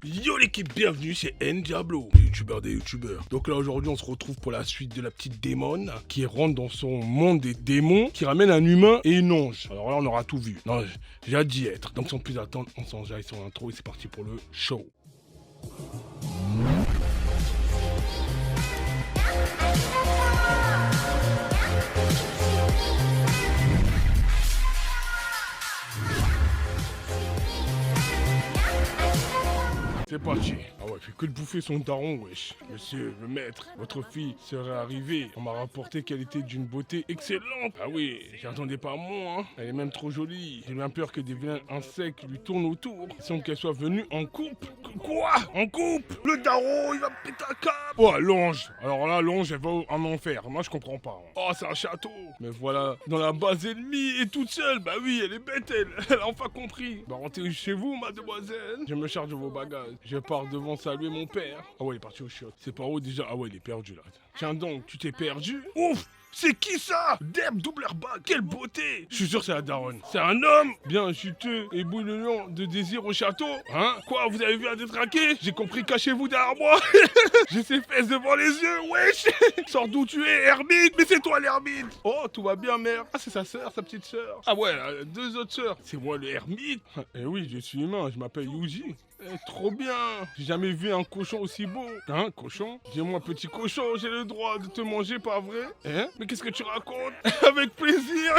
Yo l'équipe, bienvenue chez N-Diablo, youtubeur des youtubeurs. Donc là aujourd'hui on se retrouve pour la suite de la petite démon qui rentre dans son monde des démons, qui ramène un humain et une ange. Alors là on aura tout vu. Non, j'ai hâte d'y être. Donc sans plus attendre, on s'enjaille sur l'intro et c'est parti pour le show. C'est parti. Ah ouais, fait que de bouffer son daron, wesh. Monsieur le maître, votre fille serait arrivée. On m'a rapporté qu'elle était d'une beauté excellente. Ah oui, j'y attendais pas moins, hein. Elle est même trop jolie. J'ai bien peur que des vilains insectes lui tournent autour. Sans qu'elle soit venue en couple. Quoi? En couple? Le daron, il va me péter un câble. Oh, l'ange. Alors là, l'ange, elle va en enfer. Moi, je comprends pas. Oh, c'est un château. Mais voilà, dans la base ennemie et toute seule. Bah oui, elle est bête, elle. Elle a enfin compris. Bah, rentrez chez vous, mademoiselle. Je me charge de vos bagages. Je pars devant saluer mon père. Ah ouais, il est parti au chiottes. C'est par où déjà? Ah ouais, il est perdu là. Tiens donc, tu t'es perdu? Ouf! C'est qui ça? Deb double airbag, quelle beauté! Je suis sûr que c'est la daronne. C'est un homme bien juteux et bouillonnant de désir au château. Hein? Quoi, vous avez vu un détraqué? J'ai compris, cachez-vous derrière moi. J'ai ses fesses devant les yeux, wesh. Sors d'où tu es, Hermine. Mais c'est toi l'Hermine. Oh, tout va bien, mère. Ah, c'est sa sœur, sa petite sœur. Ah ouais, deux autres sœurs. C'est moi le Hermite. Eh oui, je suis humain, je m'appelle Yuji. Trop bien! J'ai jamais vu un cochon aussi beau! Hein, cochon? Dis-moi, petit cochon, j'ai le droit de te manger, pas vrai? Hein? Mais qu'est-ce que tu racontes? Avec plaisir!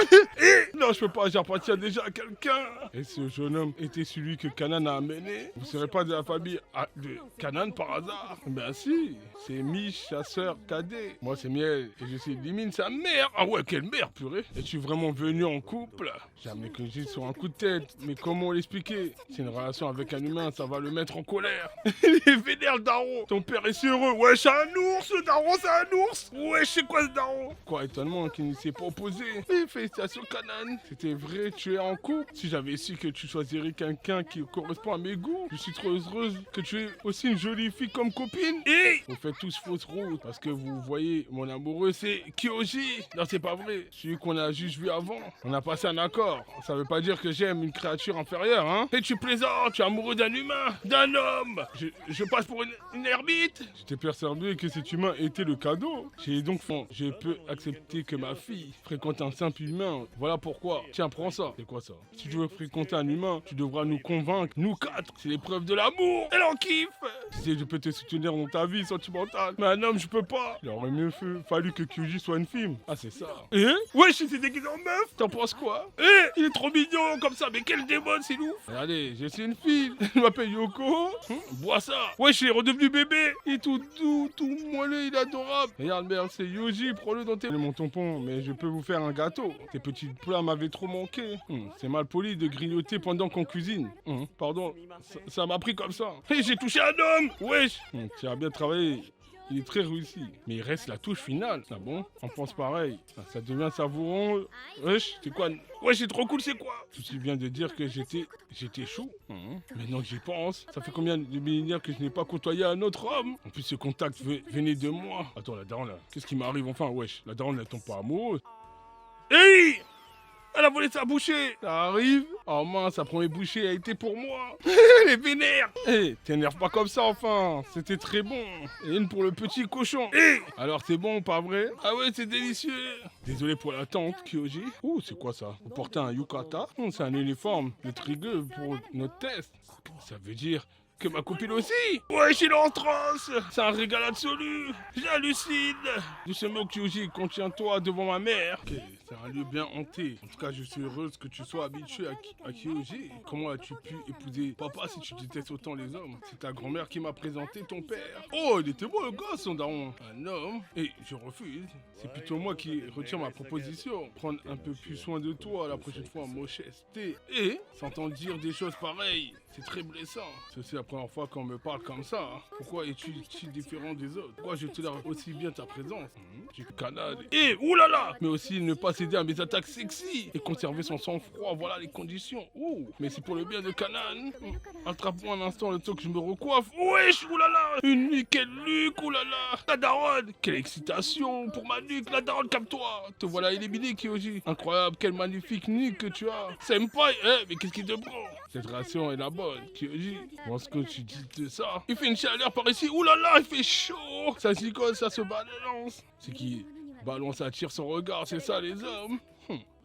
Non, je peux pas, j'appartiens déjà à quelqu'un! Et ce jeune homme était celui que Canaan a amené? Vous serez pas de la famille de Canaan par hasard? Ben si! C'est Mich, sa sœur cadet. Moi, c'est Miel, et je suis Limine, sa mère! Ah ouais, quelle mère, purée! Es-tu vraiment venu en couple? Jamais que j'ai sur un coup de tête, mais comment l'expliquer? C'est une relation avec un humain, ça va le mettre en colère. Il est vénère, le daron. Ton père est si heureux. Ouais, c'est un ours, le daron, c'est un ours. Ouais, c'est quoi ce daron? Quoi, étonnement qu'il ne s'est pas opposé. Et félicitations, Canaan. C'était vrai, tu es en couple. Si j'avais su que tu choisirais quelqu'un qui correspond à mes goûts, je suis trop heureuse que tu aies aussi une jolie fille comme copine. Et vous faites tous fausse route parce que vous voyez, mon amoureux, c'est Kyoji. Non, c'est pas vrai. Celui qu'on a juste vu avant. On a passé un accord. Ça veut pas dire que j'aime une créature inférieure, hein. Et tu plaisantes, tu es amoureux d'un humain. D'un homme. Je passe pour une ermite. J'étais persuadé que cet humain était le cadeau. J'ai donc fait, je peux accepter que ma fille fréquente un simple humain. Voilà pourquoi. Tiens, prends ça. C'est quoi ça? Si tu veux fréquenter un humain, tu devras nous convaincre, nous quatre. C'est l'épreuve de l'amour. Elle en kiffe. Tu sais, je peux te soutenir dans ta vie sentimentale. Mais un homme, je peux pas. Il aurait mieux fallu que Kyuji soit une fille. Ah, c'est ça. Ouais, je suis déguisé en meuf. T'en penses quoi? Il est trop mignon comme ça. Mais quel démon, c'est ouf. Regardez, je suis une fille. Je m'appelle Yoko. Bois ça. Ouais, je suis redevenu bébé. Il est tout doux, tout moelleux, il est adorable. Regarde, merde, c'est Yoji, prends-le dans tes... Mon tampon, mais je peux vous faire un gâteau. Tes petits plats m'avaient trop manqué. C'est mal poli de grignoter pendant qu'on cuisine. Pardon, ça m'a pris comme ça. J'ai touché un homme. Wesh. Tu as bien travaillé. Il est très réussi. Mais il reste la touche finale. Ah bon? On pense pareil. Ça devient savourant. Wesh, c'est quoi? Wesh, c'est trop cool, c'est quoi? Tu viens de dire que j'étais chaud. Maintenant que j'y pense, ça fait combien de millénaires que je n'ai pas côtoyé un autre homme? En plus, ce contact venait de moi. Attends, la daronne là. Qu'est-ce qui m'arrive enfin? Wesh, la daronne, elle tombe pas amoureuse. Hey! Elle a volé sa bouchée. Ça arrive. Oh mince, sa première bouchée a été pour moi. Elle est vénère. T'énerve pas comme ça enfin. C'était très bon. Et une pour le petit cochon. Alors c'est bon, pas vrai? Ah ouais, c'est délicieux. Désolé pour l'attente, Kyoji. Oh, c'est quoi ça? Vous portez un yukata? C'est un uniforme de trigueux pour notre test. Ça veut dire... que ma copine aussi. Ouais, je suis en transe. C'est un régal absolu. J'hallucine. Doucement, Kyoji, contiens-toi devant ma mère. Ok, c'est un lieu bien hanté. En tout cas, je suis heureuse que tu sois habitué à Kyoji. Comment as-tu pu épouser papa si tu détestes autant les hommes? C'est ta grand-mère qui m'a présenté ton père. Oh, il était beau le gosse, son daron. Un homme. Et je refuse. C'est plutôt moi qui retire ma proposition. Prendre un peu plus soin de toi la prochaine fois, Mochesté. Et, s'entend dire des choses pareilles, c'est très blessant. C'est la première fois qu'on me parle comme ça. Pourquoi es-tu si différent des autres? Pourquoi je tolère aussi bien ta présence? Tu canades. Oulala! Mais aussi ne pas procéder à mes attaques sexy et conserver son sang-froid. Voilà les conditions. Ouh, mais c'est pour le bien de Kanan. Attrape-moi un instant le temps que je me recoiffe. Wesh, oulala, une nuque, quelle nuque, oulala. La daronne, quelle excitation pour ma nuque, la daronne, calme-toi. Te voilà éliminé, Kyoji. Incroyable, quelle magnifique nuque que tu as. Senpai, mais qu'est-ce qui te prend? Cette ration est la bonne, Kyoji. Bon, ce que tu dis de ça. Il fait une chaleur par ici. Oulala, il fait chaud. Ça s'icole, ça se balance. C'est qui balance, attire son regard, c'est ça les hommes.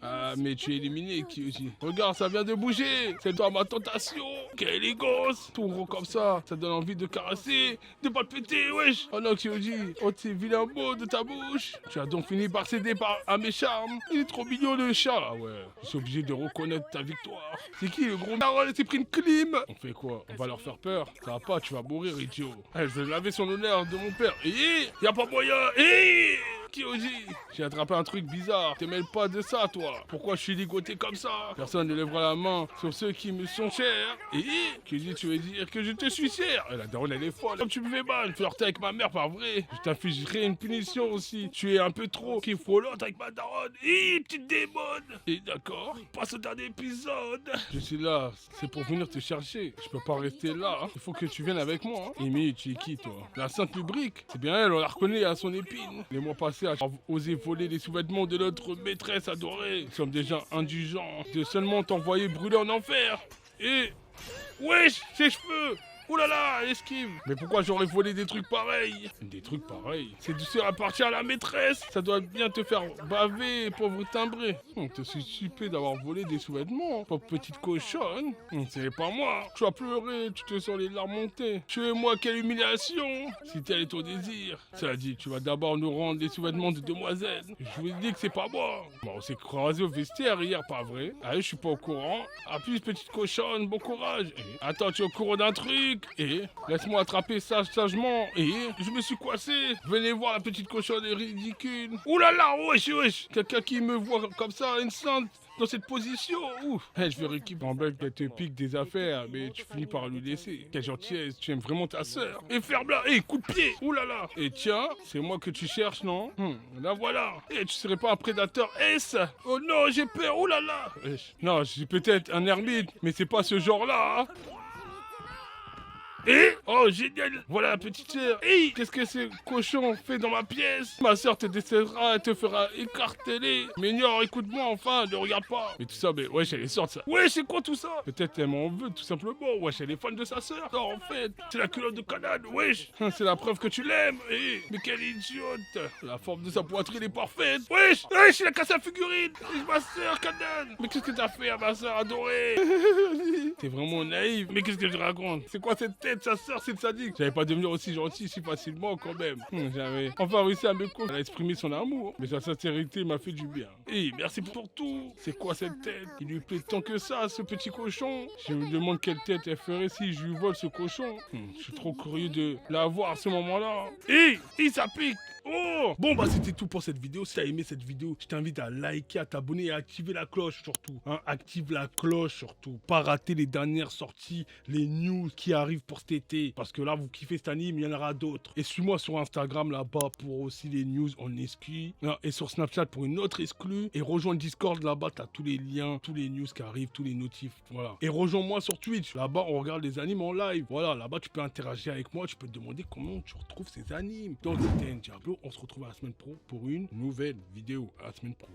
Ah, mais tu es éliminé, Kyoji. Regarde, ça vient de bouger. C'est toi ma tentation. Quelle élégance. Tout rond comme ça donne envie de caresser, de palpiter, wesh. Oh non, Kyoji. Oh, tes vilains mots de ta bouche. Tu as donc fini par céder à mes charmes. Il est trop mignon, le chat. Ah ouais, je suis obligé de reconnaître ta victoire. C'est qui, le gros daron? Il s'est pris une clim. On fait quoi? On va leur faire peur? Ça va pas, tu vas mourir, idiot. Je vais laver son honneur de mon père. Y a pas moyen. Kyoji, j'ai attrapé un truc bizarre. Te mêle pas de ça, toi. Pourquoi je suis ligoté comme ça? Personne ne lèvera la main sur ceux qui me sont chers. Kyoji, tu veux dire que je te suis cher? La daronne, elle est folle. Comme tu me fais mal, flirter avec ma mère, pas vrai. Je t'infligerai une punition aussi. Tu es un peu trop qui frôlante avec ma daronne. Petite démone. Et d'accord, passe au dernier épisode. Je suis là, c'est pour venir te chercher. Je peux pas rester là. Il faut que tu viennes avec moi. Amy, tu es qui, toi? La Sainte Lubrique. C'est bien elle, on la reconnaît à son épine. Les mois passés, à oser voler les sous-vêtements de notre maîtresse adorée. Nous sommes déjà indulgents de seulement t'envoyer brûler en enfer. Wesh, ses cheveux. Ouh là là, esquive. Mais pourquoi j'aurais volé des trucs pareils? Des trucs pareils? C'est du se appartient à la maîtresse. Ça doit bien te faire baver, pauvre timbré. Te suis stupide d'avoir volé des sous-vêtements, pauvre petite cochonne. C'est pas moi. Tu as pleuré, tu te sens les larmes monter. Tuez-moi, quelle humiliation. Si tel est ton désir. Cela dit, tu vas d'abord nous rendre les sous-vêtements de demoiselle. Je vous dis que c'est pas moi. Bon, on s'est croisé au vestiaire hier, pas vrai? Je suis pas au courant. À plus, petite cochonne, bon courage. Attends, tu es au courant d'un truc? Laisse-moi attraper ça sagement. Je me suis coincé. Venez voir, la petite cochonne est ridicule. Ouh là là, wesh. Quelqu'un qui me voit comme ça, instant, dans cette position. Ouf. Je vais récupérer en blague qu'elle te pique des affaires, mais tu finis par lui laisser. Quelle gentillesse, tu aimes vraiment ta sœur. Et ferme-la. Coup de pied. Ouh là là. Tiens, c'est moi que tu cherches, non? Là voilà. Tu serais pas un prédateur S? Oh non, j'ai peur. Ouh là là. Non, je suis peut-être un ermite, mais c'est pas ce genre-là. Oh génial. Voilà la petite sœur. Qu'est-ce que ce cochon fait dans ma pièce? Ma sœur te décèdera et te fera écarteler. Mais non, écoute-moi enfin, ne regarde pas. Mais tout ça, mais wesh, elle est sorte ça. Wesh, c'est quoi tout ça? Peut-être elle m'en veut tout simplement. Wesh, elle est fan de sa sœur. Non, en fait, c'est la culotte de Kanan. Wesh, c'est la preuve que tu l'aimes. Mais quelle idiote. La forme de sa poitrine est parfaite. Wesh, il a cassé la figurine. C'est ma sœur Kanan. Mais qu'est-ce que t'as fait à ma sœur adorée? T'es vraiment naïf. Mais qu'est-ce que je raconte? C'est quoi cette tête? Sa sœur, c'est sadique. J'allais pas devenir aussi gentil si facilement quand même. J'avais enfin réussi à me convaincre. Elle a exprimé son amour, mais sa sincérité m'a fait du bien. Merci pour tout. C'est quoi cette tête? Il lui plaît tant que ça, ce petit cochon. Je me demande quelle tête elle ferait si je lui vole ce cochon. Je suis trop curieux de la voir à ce moment-là. Ça pique. Bon bah c'était tout pour cette vidéo. Si t'as aimé cette vidéo, je t'invite à liker, à t'abonner et à activer la cloche surtout. Active la cloche surtout. Pas rater les dernières sorties, les news qui arrivent pour cet été. Parce que là vous kiffez cet anime, il y en aura d'autres. Et suis-moi sur Instagram là-bas pour aussi les news en exclu. Et sur Snapchat pour une autre exclue. Et rejoins le Discord là-bas, t'as tous les liens, tous les news qui arrivent, tous les notifs. Voilà. Et rejoins-moi sur Twitch. Là-bas on regarde les animes en live. Voilà, là-bas tu peux interagir avec moi, tu peux te demander comment tu retrouves ces animes. Donc c'était Diablo. On se retrouve à la semaine pro pour une nouvelle vidéo. À la semaine pro.